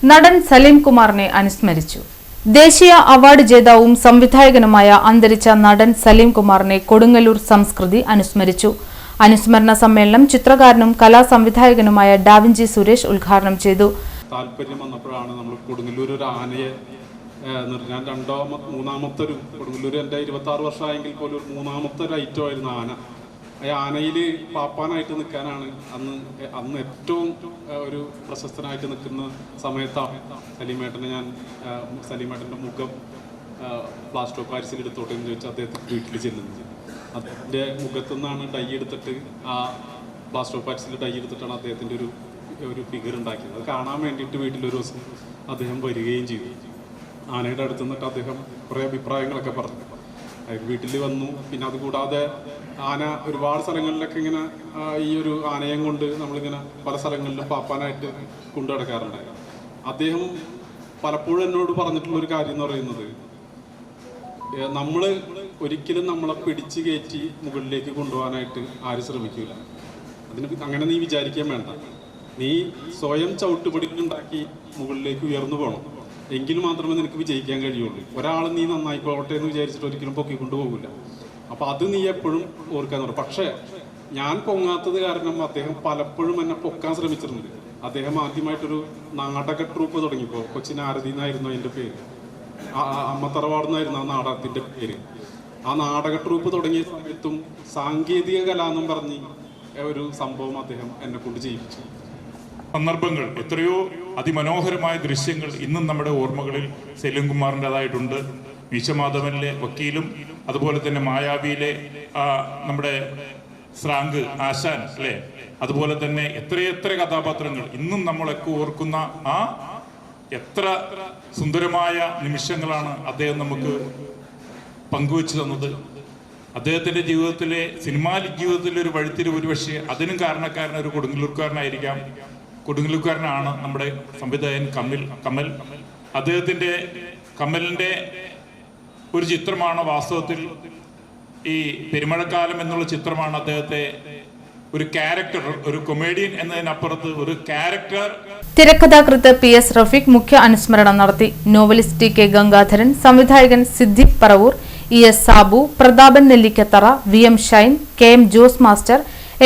നടൻ സലീം കുമാറിനെ അനുസ്മരിച്ചു. ദേശീയ അവാർഡ് ജേതാവും സംവിധായകനുമായ അന്തരിച്ച നടൻ സലീം കുമാറിനെ കൊടുങ്ങല്ലൂർ സംസ്കൃതി അനുസ്മരിച്ചു. അനുസ്മരണ സമ്മേളനം ചിത്രകാരനും കലാസംവിധായകനുമായ ഡാവിഞ്ചി സുരേഷ് ഉദ്ഘാടനം ചെയ്തു. താല്പര്യം വന്നപ്പോഴാണ് നമ്മൾ കൊടുങ്ങല്ലൂർ ഒരു ആനയെ ഞാൻ മൂന്നാമത്തെ ഒരു കൊടുങ്ങല്ലൂർ എൻ്റെ 26 വർഷമായെങ്കിൽ പോലും ഒരു മൂന്നാമത്തെ ഒരു ഐറ്റമായിരുന്നു ആന. ആ ആനയിൽ പാപ്പാനായിട്ട് നിൽക്കാനാണ് അന്ന് ഏറ്റവും ഒരു പ്രശസ്തനായിട്ട് നിൽക്കുന്ന സമയത്താണ് സലീമേട്ടൻ്റെ മുഖം പ്ലാസ്റ്റർ ഓഫ് പാരീസിൽ എടുത്തോട്ടെ എന്ന് ചോദിച്ചാൽ അദ്ദേഹത്തിന് വീട്ടിൽ ചെല്ലുന്നത്. അതിൻ്റെ മുഖത്തു നിന്നാണ് ഡൈ എടുത്തിട്ട് ആ പ്ലാസ്റ്റർ ഓഫ് പാരീസിൽ ഡൈ എടുത്തിട്ടാണ് അദ്ദേഹത്തിൻ്റെ ഒരു ഫിഗർ ഉണ്ടാക്കിയത്. അത് കാണാൻ വേണ്ടിയിട്ട് വീട്ടിലൊരു ദിവസം അദ്ദേഹം വരികയും ചെയ്തു. ആനയുടെ അടുത്ത് നിന്നിട്ട് അദ്ദേഹം കുറേ അഭിപ്രായങ്ങളൊക്കെ പറഞ്ഞു. വീട്ടിൽ വന്നു. പിന്നെ അതുകൂടാതെ ആന ഒരുപാട് സ്ഥലങ്ങളിലൊക്കെ ഇങ്ങനെ ഈ ഒരു ആനയം കൊണ്ട് നമ്മളിങ്ങനെ പല സ്ഥലങ്ങളിലും പാപ്പാനായിട്ട് കൊണ്ടു നടക്കാറുണ്ടായിരുന്നു. അദ്ദേഹം പലപ്പോഴും എന്നോട് പറഞ്ഞിട്ടുള്ളൊരു കാര്യം എന്ന് പറയുന്നത്, നമ്മൾ ഒരിക്കലും നമ്മളെ പിടിച്ച് കയറ്റി മുകളിലേക്ക് കൊണ്ടുപോകാനായിട്ട് ആരും ശ്രമിക്കില്ല. അങ്ങനെ നീ വിചാരിക്കാൻ വേണ്ട. നീ സ്വയം ചവിട്ടുപടികളുണ്ടാക്കി മുകളിലേക്ക് ഉയർന്നു പോകണം. എങ്കിൽ മാത്രമേ നിനക്ക് വിജയിക്കാൻ കഴിയുള്ളൂ. ഒരാൾ നീ നന്നായിക്കോട്ടെ എന്ന് വിചാരിച്ചിട്ട് ഒരിക്കലും പൊക്കിക്കൊണ്ടു പോകില്ല. അപ്പം അത് നീ എപ്പോഴും ഓർക്കാൻ തുടങ്ങും. പക്ഷേ ഞാൻ പൊങ്ങാത്തത് കാരണം അദ്ദേഹം പലപ്പോഴും എന്നെ പൊക്കാൻ ശ്രമിച്ചിട്ടുണ്ട്. അദ്ദേഹം ആദ്യമായിട്ടൊരു നാടക ട്രൂപ്പ് തുടങ്ങിയപ്പോൾ കൊച്ചിൻ ആരതി എന്നായിരുന്നു അതിൻ്റെ പേര്, അമ്മത്തറവാട് എന്നായിരുന്നു ആ നാടകത്തിൻ്റെ പേര്. ആ നാടക ട്രൂപ്പ് തുടങ്ങിയ സമയത്തും സാങ്കേതിക കല എന്നും പറഞ്ഞ് ഒരു സംഭവം അദ്ദേഹം എന്നെ കൊണ്ട് ചെയ്യിപ്പിച്ചു. സന്ദർഭങ്ങൾ, എത്രയോ അതിമനോഹരമായ ദൃശ്യങ്ങൾ ഇന്നും നമ്മുടെ ഓർമ്മകളിൽ സലീം കുമാറിൻ്റെതായിട്ടുണ്ട്. വിശ്വമാധവനിലെ വക്കീലും അതുപോലെ തന്നെ മായാവിയിലെ നമ്മുടെ ശ്രാങ്ക് ആശാൻ അല്ലേ, അതുപോലെ തന്നെ എത്രയെത്ര കഥാപാത്രങ്ങൾ ഇന്നും നമ്മളൊക്കെ ഓർക്കുന്ന ആ എത്ര സുന്ദരമായ നിമിഷങ്ങളാണ് അദ്ദേഹം നമുക്ക് പങ്കുവെച്ചു തന്നത്. അദ്ദേഹത്തിൻ്റെ ജീവിതത്തിലെ സിനിമാ ജീവിതത്തിലെ ഒരു വഴിത്തിരിവ് ഒരുപക്ഷെ അതിനും കാരണക്കാരൻ ഒരു കൊടുങ്ങല്ലൂർക്കാരനായിരിക്കാം. കൊടുങ്ങല്ലൂർക്കാരനാണ് നമ്മുടെ സംവിധായകൻ കമൽ. അദ്ദേഹത്തിൻ്റെ കമലിൻ്റെ ഒരു ചിത്രമാണ് വാസ്തവത്തിൽ ഈ പെരുമഴക്കാലം എന്നുള്ള ചിത്രമാണ് അദ്ദേഹത്തെ ഒരു ക്യാരക്ടർ, ഒരു കൊമേഡിയൻ എന്നതിനപ്പുറത്ത് ഒരു ക്യാരക്ടർ. തിരക്കഥാകൃത്ത് PS റഫീഖ് മുഖ്യ അനുസ്മരണം നടത്തി. നോവലിസ്റ്റ് TK ഗംഗാധരൻ, സംവിധായകൻ Siddique Paravur, ES Sabu, Prathapan Nellikkathara, VM Shine, KM Jose master,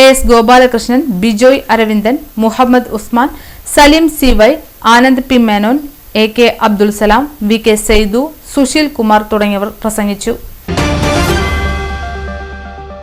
AS Gopalakrishnan, Bijoy Aravindan, Muhammad Usman, Salim CY, Anand P Menon, AK Abdul Salam, VK Seythu, Sushil Kumar തുടങ്ങിയവർ പ്രസംഗിച്ചു.